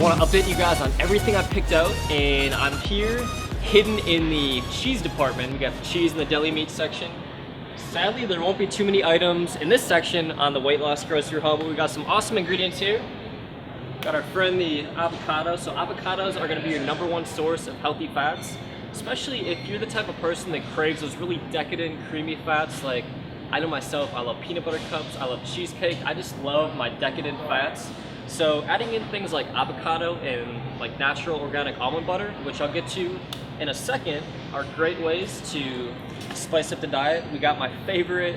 want to update you guys on everything I picked out, and I'm here hidden in the cheese department. We got the cheese in the deli meat section. Sadly, there won't be too many items in this section on the weight loss grocery haul, but we got some awesome ingredients here. Got our friend the avocado. So avocados are going to be your #1 source of healthy fats, especially if you're the type of person that craves those really decadent, creamy fats. Like I know myself, I love peanut butter cups, I love cheesecake, I just love my decadent fats. So adding in things like avocado and like natural organic almond butter, which I'll get to in a second, are great ways to spice up the diet. We got my favorite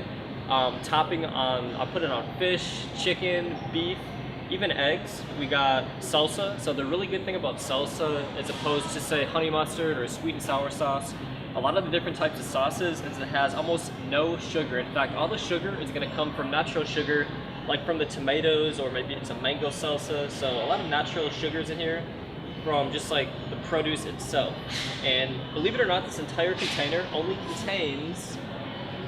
topping on, I'll put it on fish, chicken, beef, even eggs. We got salsa. So the really good thing about salsa, as opposed to say honey mustard or sweet and sour sauce, a lot of the different types of sauces is it has almost no sugar. In fact, all the sugar is going to come from natural sugar, like from the tomatoes, or maybe it's a mango salsa. So a lot of natural sugars in here from just like the produce itself. And believe it or not, this entire container only contains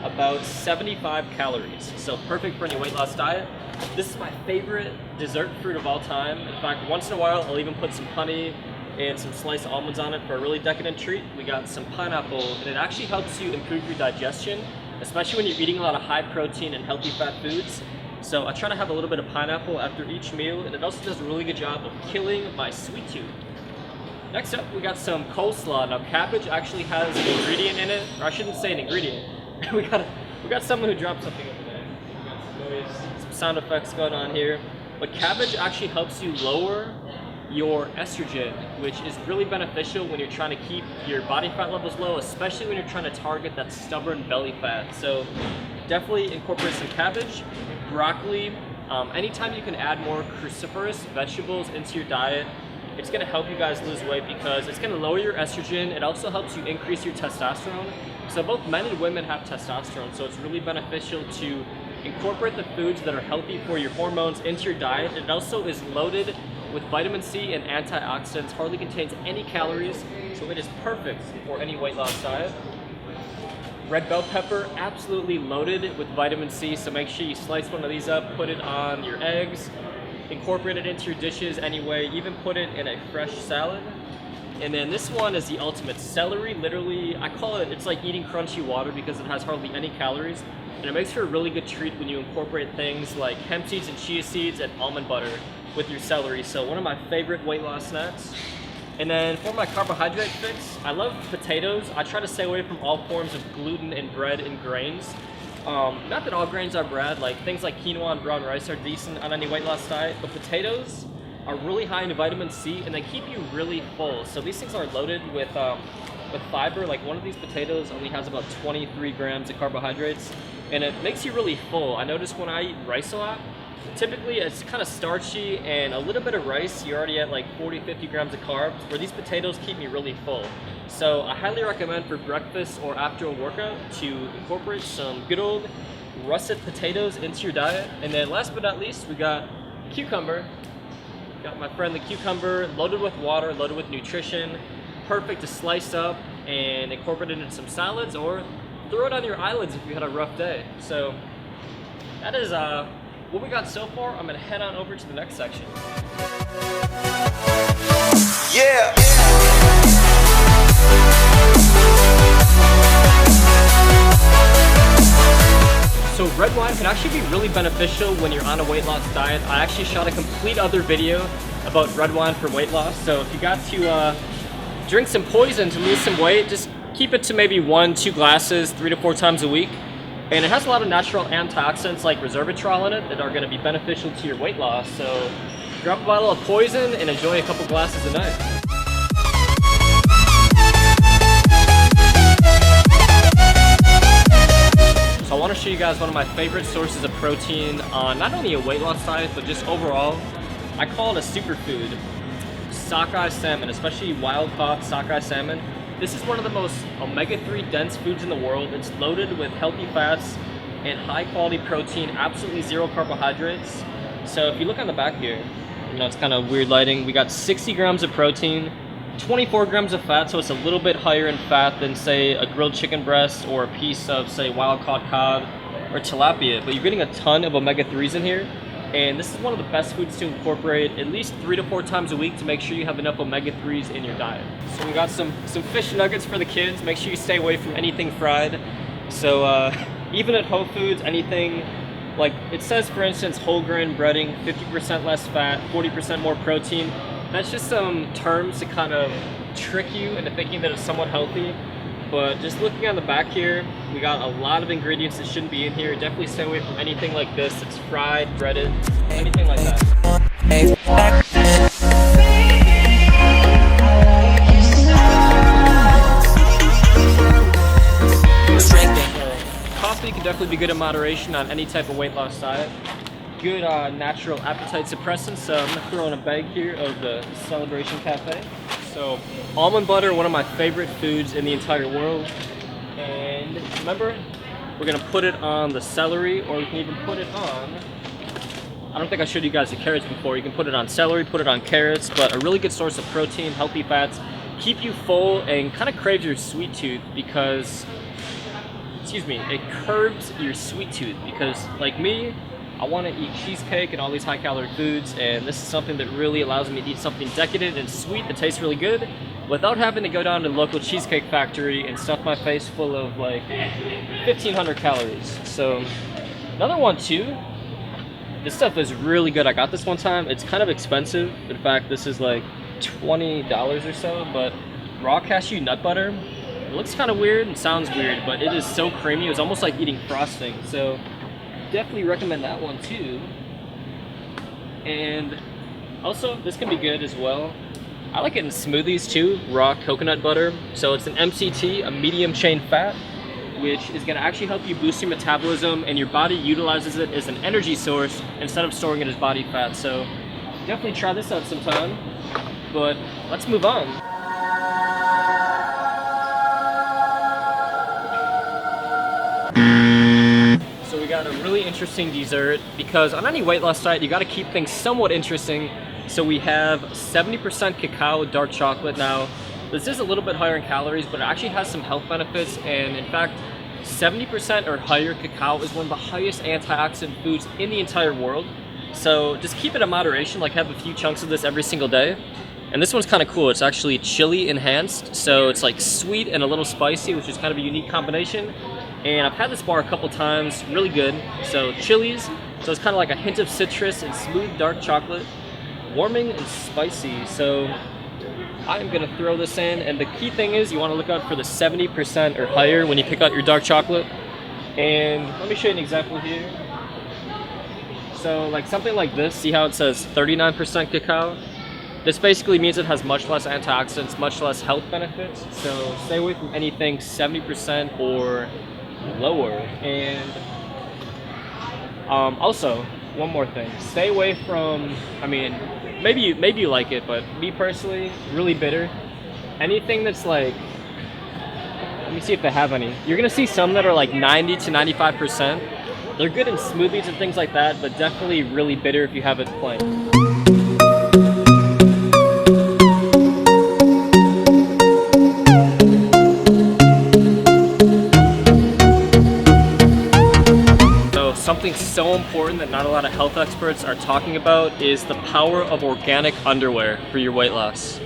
about 75 calories. So perfect for any weight loss diet. This is my favorite dessert fruit of all time. In fact, once in a while, I'll even put some honey and some sliced almonds on it for a really decadent treat. We got some pineapple, and it actually helps you improve your digestion, especially when you're eating a lot of high protein and healthy fat foods. So I try to have a little bit of pineapple after each meal, and it also does a really good job of killing my sweet tooth. Next up, we got some coleslaw. Now cabbage actually has an ingredient in it, or I shouldn't say an ingredient. we got someone who dropped something over there. We got some noise, some sound effects going on here. But cabbage actually helps you lower your estrogen, which is really beneficial when you're trying to keep your body fat levels low, especially when you're trying to target that stubborn belly fat. So definitely incorporate some cabbage, broccoli. Anytime you can add more cruciferous vegetables into your diet, it's going to help you guys lose weight because it's going to lower your estrogen. It also helps you increase your testosterone. So both men and women have testosterone, so it's really beneficial to incorporate the foods that are healthy for your hormones into your diet. It also is loaded with vitamin C and antioxidants, hardly contains any calories, so it is perfect for any weight loss diet. Red bell pepper, absolutely loaded with vitamin C, so make sure you slice one of these up, put it on your eggs, incorporate it into your dishes anyway, even put it in a fresh salad. And then this one is the ultimate celery. Literally, I call it, it's like eating crunchy water because it has hardly any calories. And it makes for a really good treat when you incorporate things like hemp seeds and chia seeds and almond butter with your celery. So one of my favorite weight loss snacks. And then for my carbohydrate fix, I love potatoes. I try to stay away from all forms of gluten and bread and grains. Not that all grains are bad, like things like quinoa and brown rice are decent on any weight loss diet, but potatoes are really high in vitamin C and they keep you really full. So these things are loaded with fiber. Like one of these potatoes only has about 23 grams of carbohydrates and it makes you really full. I notice when I eat rice a lot, typically it's kind of starchy and a little bit of rice, you're already at like 40-50 grams of carbs, where these potatoes keep me really full. So I highly recommend for breakfast or after a workout to incorporate some good old russet potatoes into your diet. And then last but not least, we got cucumber. Got my friend the cucumber, loaded with water, loaded with nutrition, perfect to slice up and incorporate it into some salads or throw it on your eyelids if you had a rough day. So that is what we got so far. I'm gonna head on over to the next section. Yeah. So red wine can actually be really beneficial when you're on a weight loss diet. I actually shot a complete other video about red wine for weight loss. So if you got to drink some poison to lose some weight, just keep it to maybe 1-2 glasses 3 to 4 times a week. And it has a lot of natural antioxidants like resveratrol in it that are going to be beneficial to your weight loss. So grab a bottle of poison and enjoy a couple glasses a night. So I want to show you guys one of my favorite sources of protein on not only a weight loss diet, but just overall. I call it a superfood. Sockeye salmon, especially wild-caught sockeye salmon. This is one of the most omega-3 dense foods in the world. It's loaded with healthy fats and high-quality protein, absolutely zero carbohydrates. So if you look on the back here, you know, it's kind of weird lighting. We got 60 grams of protein, 24 grams of fat, so it's a little bit higher in fat than, say, a grilled chicken breast or a piece of, say, wild-caught cod or tilapia. But you're getting a ton of omega-3s in here. And this is one of the best foods to incorporate at least 3 to 4 times a week to make sure you have enough omega-3s in your diet. So we got some fish nuggets for the kids. Make sure you stay away from anything fried. So even at Whole Foods, anything like it says, for instance, whole grain breading, 50% less fat, 40% more protein. That's just some terms to kind of trick you into thinking that it's somewhat healthy. But just looking on the back here, we got a lot of ingredients that shouldn't be in here. Definitely stay away from anything like this that's fried, breaded, anything like that. Coffee can definitely be good in moderation on any type of weight loss diet. Good natural appetite suppressant, so I'm gonna throw in a bag here of the Celebration Cafe. So, almond butter, one of my favorite foods in the entire world. And remember, we're gonna put it on the celery, or we can even put it on, I don't think I showed you guys the carrots before. You can put it on celery, put it on carrots, but a really good source of protein, healthy fats, keep you full and kind of crave your sweet tooth because, it curbs your sweet tooth because, like me, I want to eat cheesecake and all these high-calorie foods, and this is something that really allows me to eat something decadent and sweet that tastes really good without having to go down to the local cheesecake factory and stuff my face full of like 1,500 calories. So another one too, this stuff is really good. I got this one time. It's kind of expensive. In fact, this is like $20 or so, but raw cashew nut butter. It looks kind of weird and sounds weird, but it is so creamy. It's almost like eating frosting. So definitely recommend that one too. And also, this can be good as well. I like it in smoothies too, raw coconut butter. So it's an MCT, a medium chain fat, which is gonna actually help you boost your metabolism, and your body utilizes it as an energy source instead of storing it as body fat. So definitely try this out sometime, but let's move on. So we got a really interesting dessert because on any weight loss diet, you gotta keep things somewhat interesting. So we have 70% cacao dark chocolate. Now, this is a little bit higher in calories, but it actually has some health benefits. And in fact, 70% or higher cacao is one of the highest antioxidant foods in the entire world. So just keep it in moderation, like have a few chunks of this every single day. And this one's kind of cool. It's actually chili enhanced. So it's like sweet and a little spicy, which is kind of a unique combination. And I've had this bar a couple times, really good. So chilies, so it's kind of like a hint of citrus and smooth dark chocolate. Warming and spicy. So I'm gonna throw this in, and the key thing is you wanna look out for the 70% or higher when you pick out your dark chocolate. And let me show you an example here. So like something like this, see how it says 39% cacao? This basically means it has much less antioxidants, much less health benefits. So stay away from anything 70% or lower. And also, one more thing, stay away from, I mean, maybe you like it, but me personally, really bitter. Anything that's like, let me see if they have any. You're gonna see some that are like 90 to 95%. They're good in smoothies and things like that, but definitely really bitter if you have it plain. Something so important that not a lot of health experts are talking about is the power of organic underwear for your weight loss.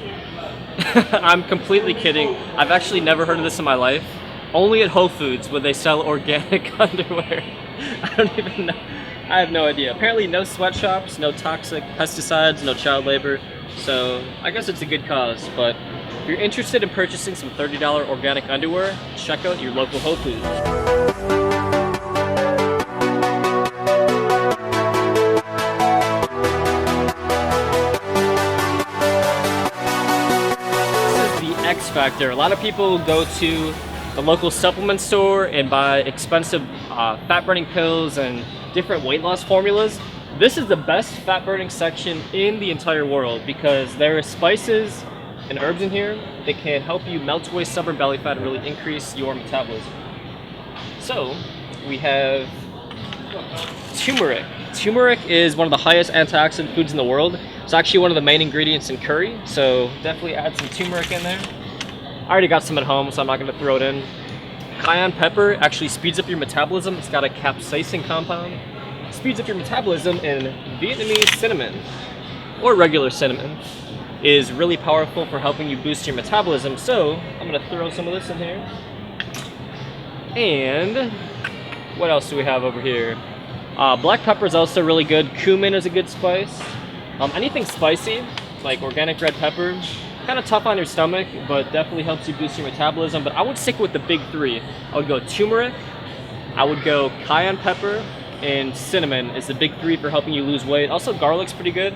I'm completely kidding. I've actually never heard of this in my life. Only at Whole Foods would they sell organic underwear. I don't even know. I have no idea. Apparently no sweatshops, no toxic pesticides, no child labor. So I guess it's a good cause, but if you're interested in purchasing some $30 organic underwear, check out your local Whole Foods. X factor. A lot of people go to the local supplement store and buy expensive fat burning pills and different weight loss formulas. This is the best fat burning section in the entire world because there are spices and herbs in here that can help you melt away stubborn belly fat and really increase your metabolism. So we have turmeric. Turmeric is one of the highest antioxidant foods in the world. It's actually one of the main ingredients in curry, so definitely add some turmeric in there. I already got some at home, so I'm not going to throw it in. Cayenne pepper actually speeds up your metabolism. It's got a capsaicin compound. speeds up your metabolism, and Vietnamese cinnamon, or regular cinnamon, is really powerful for helping you boost your metabolism. So I'm gonna throw some of this in here. And what else do we have over here? Black pepper is also really good. Cumin is a good spice. Anything spicy, like organic red pepper, kind of tough on your stomach, but definitely helps you boost your metabolism. But I would stick with the big three. I would go turmeric, I would go cayenne pepper, and cinnamon is the big three for helping you lose weight. Also, garlic's pretty good.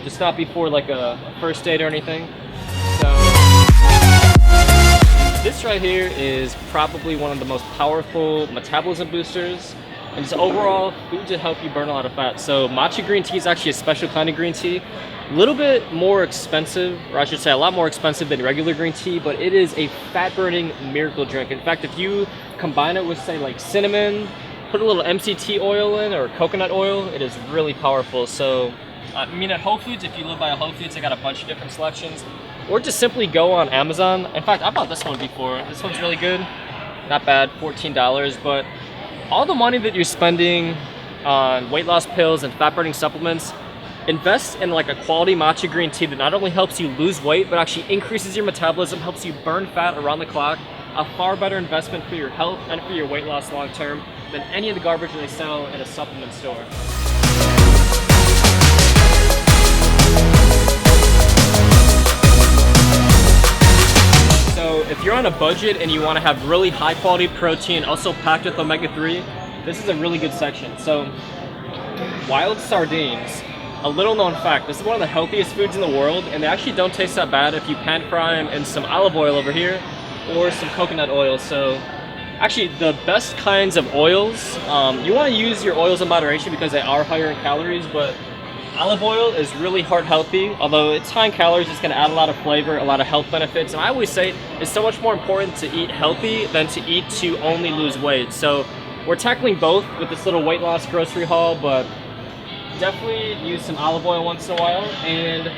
Just not before like a first date or anything. So this right here is probably one of the most powerful metabolism boosters, and it's overall food to help you burn a lot of fat. So matcha green tea is actually a special kind of green tea, a little bit more expensive, or I should say a lot more expensive than regular green tea, but it is a fat burning miracle drink. In fact, if you combine it with, say, like cinnamon, put a little MCT oil in, or coconut oil, it is really powerful. So I mean, at Whole Foods, if you live by a Whole Foods, they got a bunch of different selections. Or just simply go on Amazon. In fact, I bought this one before. This one's really good. Not bad, $14. But all the money that you're spending on weight loss pills and fat burning supplements, invest in like a quality matcha green tea that not only helps you lose weight, but actually increases your metabolism, helps you burn fat around the clock. A far better investment for your health and for your weight loss long term than any of the garbage they sell at a supplement store. So if you're on a budget and you want to have really high quality protein, also packed with omega-3, this is a really good section. So wild sardines, a little known fact, this is one of the healthiest foods in the world, and they actually don't taste that bad if you pan fry them in some olive oil over here or some coconut oil. So actually the best kinds of oils, you want to use your oils in moderation because they are higher in calories, but olive oil is really heart healthy. Although it's high in calories, it's going to add a lot of flavor, a lot of health benefits. And I always say it's so much more important to eat healthy than to eat to only lose weight. So we're tackling both with this little weight loss grocery haul, but definitely use some olive oil once in a while and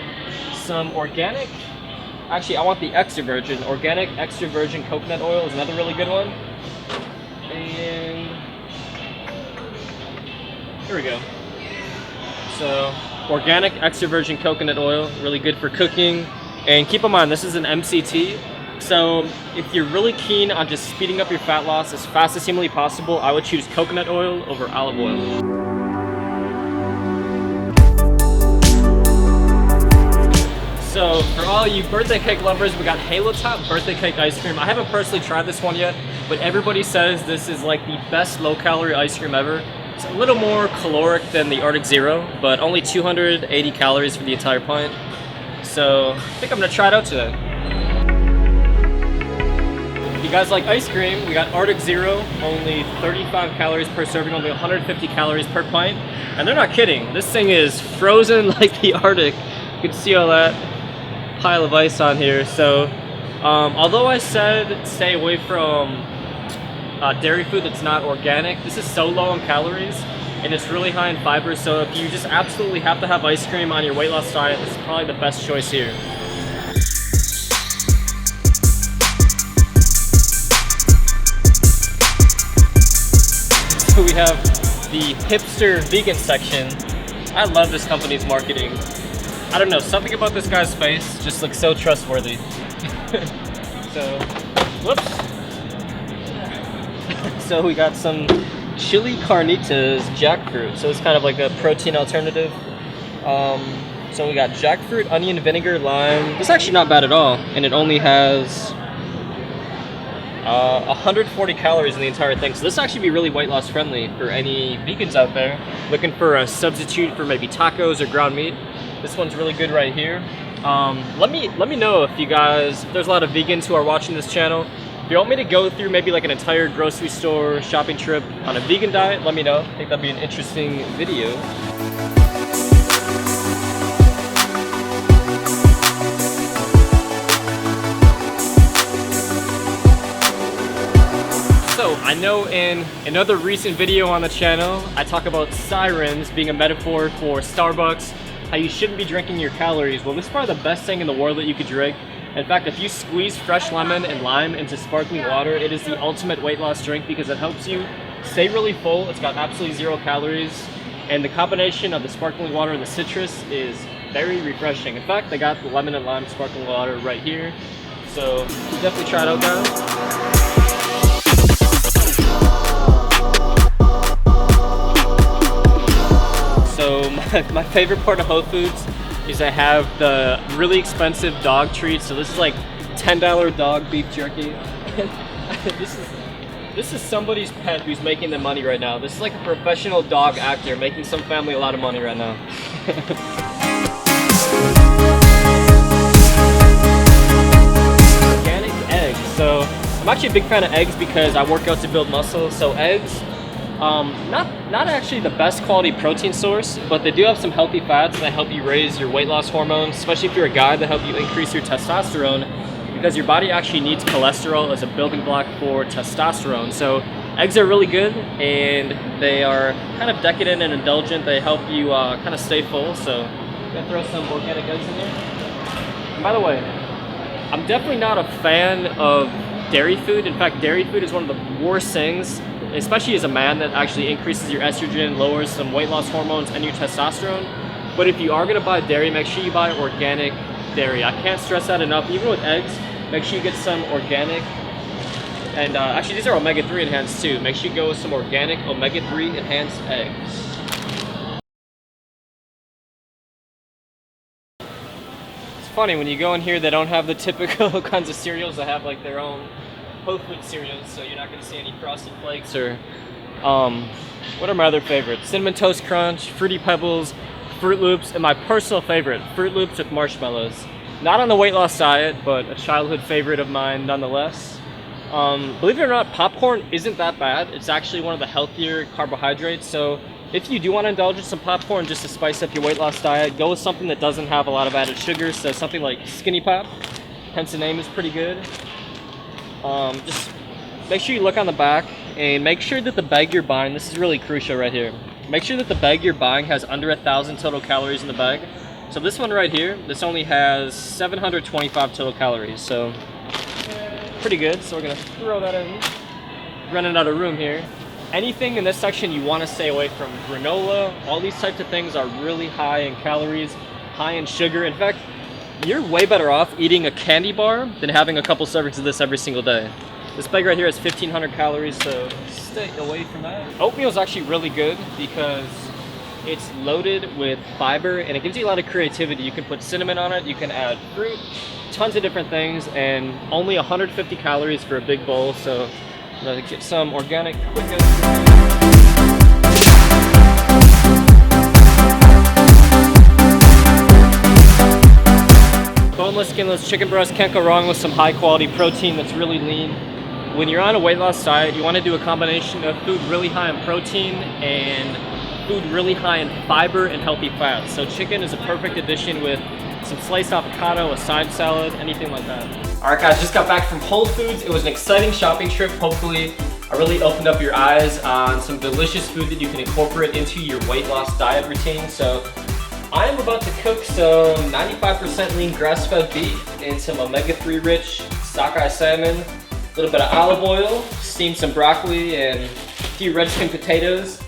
some organic. Actually, I want the extra virgin. Organic extra virgin coconut oil is another really good one. And here we go. So organic extra virgin coconut oil, really good for cooking. And keep in mind, this is an MCT. So if you're really keen on just speeding up your fat loss as fast as humanly possible, I would choose coconut oil over olive oil. So for all you birthday cake lovers, we got Halo Top birthday cake ice cream. I haven't personally tried this one yet, but everybody says this is like the best low-calorie ice cream ever. It's a little more caloric than the Arctic Zero, but only 280 calories for the entire pint. So I think I'm gonna try it out today. If you guys like ice cream, we got Arctic Zero, only 35 calories per serving, only 150 calories per pint. And they're not kidding, this thing is frozen like the Arctic. You can see all that pile of ice on here. So although I said stay away from dairy food that's not organic, this is so low in calories and it's really high in fiber. So if you just absolutely have to have ice cream on your weight loss diet, this is probably the best choice here. So we have the hipster vegan section. I love this company's marketing. I don't know, something about this guy's face just looks so trustworthy. So, whoops. So we got some chili carnitas jackfruit. So it's kind of like a protein alternative. So we got jackfruit, onion, vinegar, lime. It's actually not bad at all. And it only has 140 calories in the entire thing. So this actually be really weight loss friendly for any vegans out there looking for a substitute for maybe tacos or ground meat. This one's really good right here. Let me know if you guys, if there's a lot of vegans who are watching this channel. If you want me to go through maybe like an entire grocery store shopping trip on a vegan diet, let me know. I think that'd be an interesting video. So I know in another recent video on the channel, I talk about sirens being a metaphor for Starbucks, how you shouldn't be drinking your calories. Well, this is probably the best thing in the world that you could drink. In fact, if you squeeze fresh lemon and lime into sparkling water, it is the ultimate weight loss drink because it helps you stay really full. It's got absolutely 0 calories. And the combination of the sparkling water and the citrus is very refreshing. In fact, they got the lemon and lime sparkling water right here. So definitely try it out, guys. So my favorite part of Whole Foods is I have the really expensive dog treats. So this is like $10 dog beef jerky. This is somebody's pet who's making the money right now. This is like a professional dog actor making some family a lot of money right now. Organic eggs. So I'm actually a big fan of eggs because I work out to build muscle. So eggs, not actually the best quality protein source, but they do have some healthy fats that help you raise your weight loss hormones, especially if you're a guy, that help you increase your testosterone, because your body actually needs cholesterol as a building block for testosterone. So eggs are really good, and they are kind of decadent and indulgent. They help you kind of stay full. So I'm gonna throw some organic eggs in there. And by the way, I'm definitely not a fan of dairy food. In fact, dairy food is one of the worst things, especially as a man, that actually increases your estrogen, lowers some weight loss hormones and your testosterone. But if you are gonna buy dairy, make sure you buy organic dairy. I can't stress that enough. Even with eggs, make sure you get some organic. And actually, these are omega-3 enhanced too. Make sure you go with some organic omega-3 enhanced eggs. It's funny, when you go in here, they don't have the typical kinds of cereals. They have like their own Whole Food cereals, so you're not going to see any Frosted Flakes or what are my other favorites? Cinnamon Toast Crunch, Fruity Pebbles, Fruit Loops, and my personal favorite, Fruit Loops with marshmallows. Not on the weight loss diet, but a childhood favorite of mine nonetheless. Believe it or not, popcorn isn't that bad. It's actually one of the healthier carbohydrates. So if you do want to indulge in some popcorn just to spice up your weight loss diet, go with something that doesn't have a lot of added sugar. So something like Skinny Pop, hence the name is pretty good. Just make sure you look on the back and make sure that the bag you're buying, this is really crucial right here. Make sure that the bag you're buying has under 1,000 total calories in the bag. So this one right here, this only has 725 total calories, so pretty good. So we're gonna throw that in. Running out of room here. Anything in this section you want to stay away from. Granola, all these types of things are really high in calories, high in sugar. In fact, you're way better off eating a candy bar than having a couple servings of this every single day. This bag right here has 1,500 calories, so stay away from that. Oatmeal is actually really good because it's loaded with fiber and it gives you a lot of creativity. You can put cinnamon on it, you can add fruit, tons of different things, and only 150 calories for a big bowl. So I'm gonna get some organic quick. Boneless, skinless chicken breast, can't go wrong with some high quality protein that's really lean. When you're on a weight loss diet, you want to do a combination of food really high in protein and food really high in fiber and healthy fats. So chicken is a perfect addition with some sliced avocado, a side salad, anything like that. All right guys, just got back from Whole Foods. It was an exciting shopping trip. Hopefully I really opened up your eyes on some delicious food that you can incorporate into your weight loss diet routine. So I am about to cook some 95% lean grass-fed beef and some omega-3 rich sockeye salmon, a little bit of olive oil, steam some broccoli and a few red skin potatoes.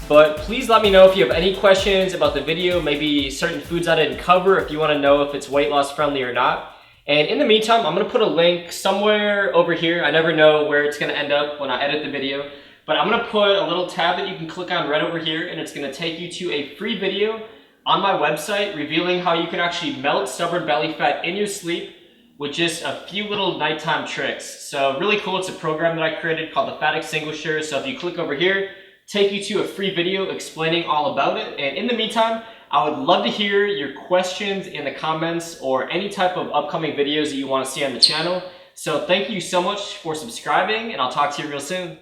But please let me know if you have any questions about the video, maybe certain foods I didn't cover, if you want to know if it's weight loss friendly or not. And in the meantime, I'm going to put a link somewhere over here. I never know where it's going to end up when I edit the video. But I'm going to put a little tab that you can click on right over here, and it's going to take you to a free video on my website revealing how you can actually melt stubborn belly fat in your sleep with just a few little nighttime tricks. So really cool. It's a program that I created called the Fat Extinguisher. So if you click over here, take you to a free video explaining all about it. And in the meantime, I would love to hear your questions in the comments or any type of upcoming videos that you want to see on the channel. So thank you so much for subscribing, and I'll talk to you real soon.